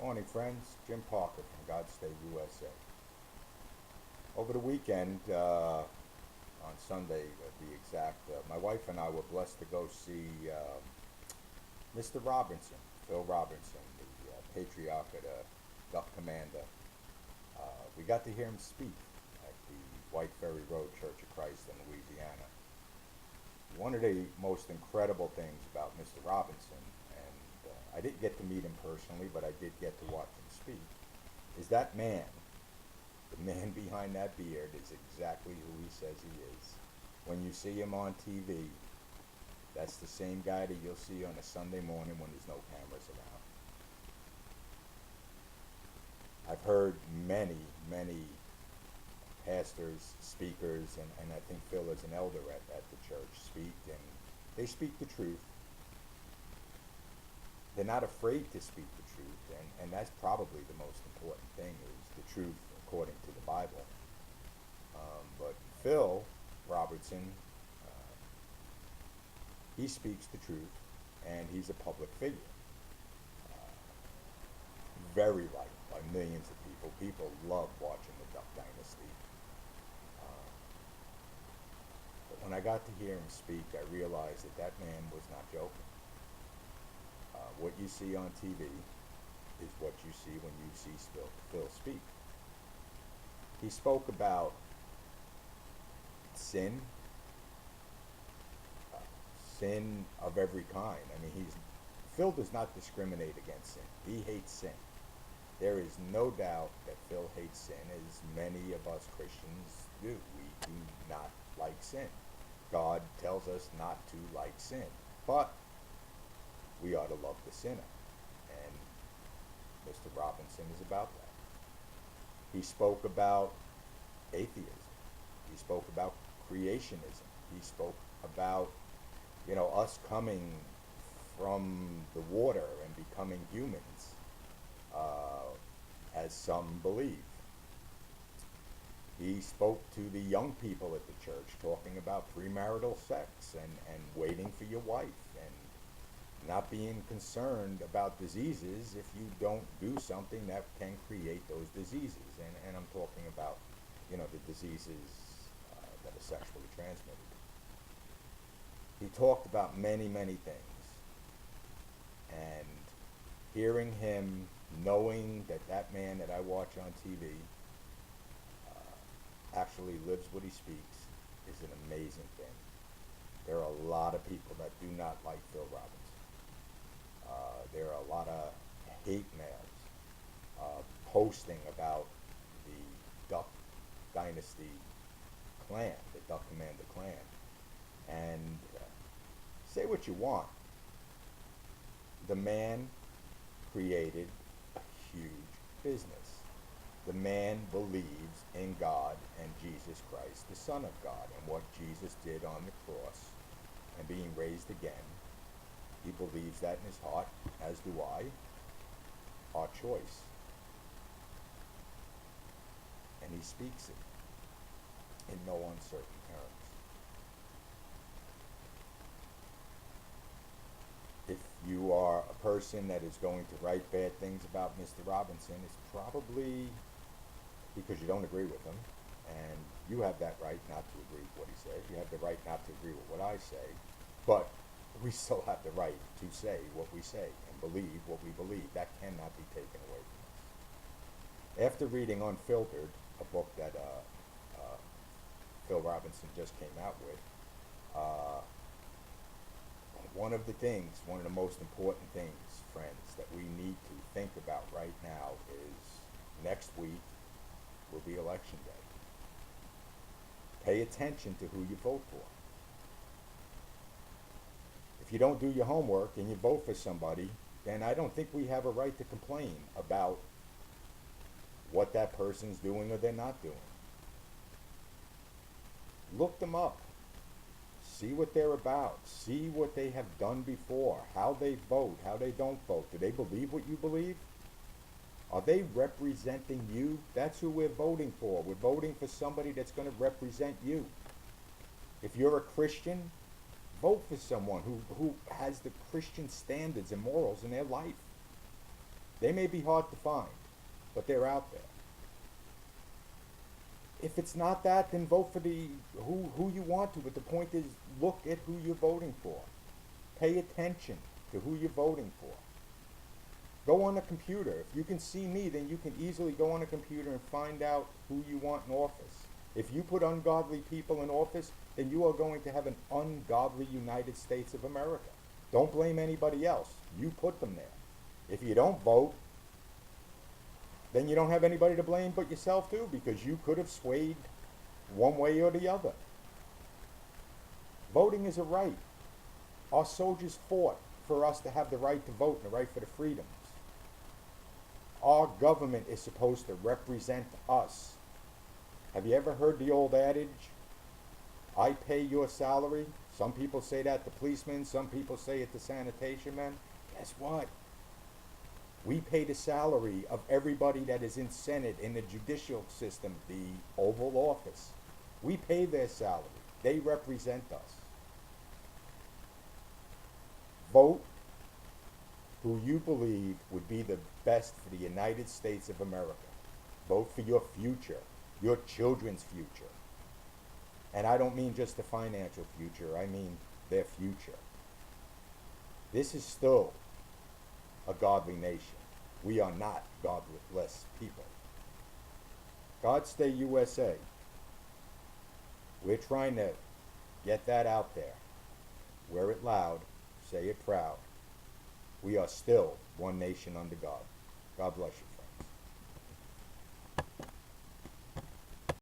Morning, friends. Jim Parker from God State, USA. Over the weekend, on Sunday to be exact, my wife and I were blessed to go see Mr. Robertson, Phil Robertson, the patriarch of the Duck Commander. We got to hear him speak at the White Ferry Road Church of Christ in Louisiana. One of the most incredible things about Mr. Robinson, and I didn't get to meet him personally, but I did get to watch him speak, is that man, the man behind that beard, is exactly who he says he is. When you see him on TV, that's the same guy that you'll see on a Sunday morning when there's no cameras around. I've heard many pastors, speakers, and I think Phil is an elder at the church, speak, and they speak the truth. They're not afraid to speak the truth, and that's probably the most important thing, is the truth according to the Bible. But Phil Robertson, uh, he speaks the truth, and he's a public figure, very liked by millions of people. People love watching the Duck Dynasty. Uh, but when I got to hear him speak, I realized that that man was not joking. What you see on TV is what you see when you see Phil speak. He spoke about sin, uh, sin of every kind. I mean, Phil does not discriminate against sin. He hates sin. There is no doubt that Phil hates sin, as many of us Christians do. We do not like sin. God tells us not to like sin, but we ought to love the sinner. And Mr. Robinson is about that. He spoke about atheism. He spoke about creationism. He spoke about, us coming from the water and becoming humans, as some believe. He spoke to the young people at the church, talking about premarital sex and waiting for your wife, and not being concerned about diseases if you don't do something that can create those diseases. And I'm talking about, the diseases that are sexually transmitted. He talked about many things. And hearing him, knowing that that man that I watch on TV actually lives what he speaks, is an amazing thing. There are a lot of people that do not like Phil Robertson. There are a lot of hate mails posting about the Duck Dynasty clan, the Duck Commander clan. And say what you want. The man created a huge business. The man believes in God and Jesus Christ, the Son of God, and what Jesus did on the cross and being raised again. He believes that in his heart, as do I. Our choice. And he speaks it in no uncertain terms. If you are a person that is going to write bad things about Mr. Robinson, it's probably because you don't agree with him, and you have that right not to agree with what he says. You have the right not to agree with what I say, but we still have the right to say what we say and believe what we believe. That cannot be taken away from us. After reading Unfiltered, a book that Phil Robinson just came out with, one of the most important things, friends, that we need to think about right now is next week will be election day. Pay attention to who you vote for. If you don't do your homework and you vote for somebody, then I don't think we have a right to complain about what that person's doing or they're not doing. Look them up. See what they're about. See what they have done before, how they vote, how they don't vote. Do they believe what you believe? Are they representing you? That's who we're voting for. We're voting for somebody that's going to represent you. If you're a Christian, vote for someone who has the Christian standards and morals in their life. They may be hard to find, but they're out there. If it's not that, then vote for the who you want to. But the point is, look at who you're voting for. Pay attention to who you're voting for. Go on a computer. If you can see me, then you can easily go on a computer and find out who you want in office. If you put ungodly people in office, then you are going to have an ungodly United States of America. Don't blame anybody else. You put them there. If you don't vote, then you don't have anybody to blame but yourself too, because you could have swayed one way or the other. Voting is a right. Our soldiers fought for us to have the right to vote and the right for the freedoms. Our government is supposed to represent us. Have you ever heard the old adage, I pay your salary? Some people say that to policemen, some people say it to sanitation men. Guess what? We pay the salary of everybody that is in Senate, in the judicial system, the Oval Office. We pay their salary. They represent us. Vote who you believe would be the best for the United States of America. Vote for your future, your children's future. And I don't mean just the financial future, I mean their future. This is still a godly nation. We are not godless people. God Stay USA. We're trying to get that out there. Wear it loud, say it proud. We are still one nation under God. God bless you.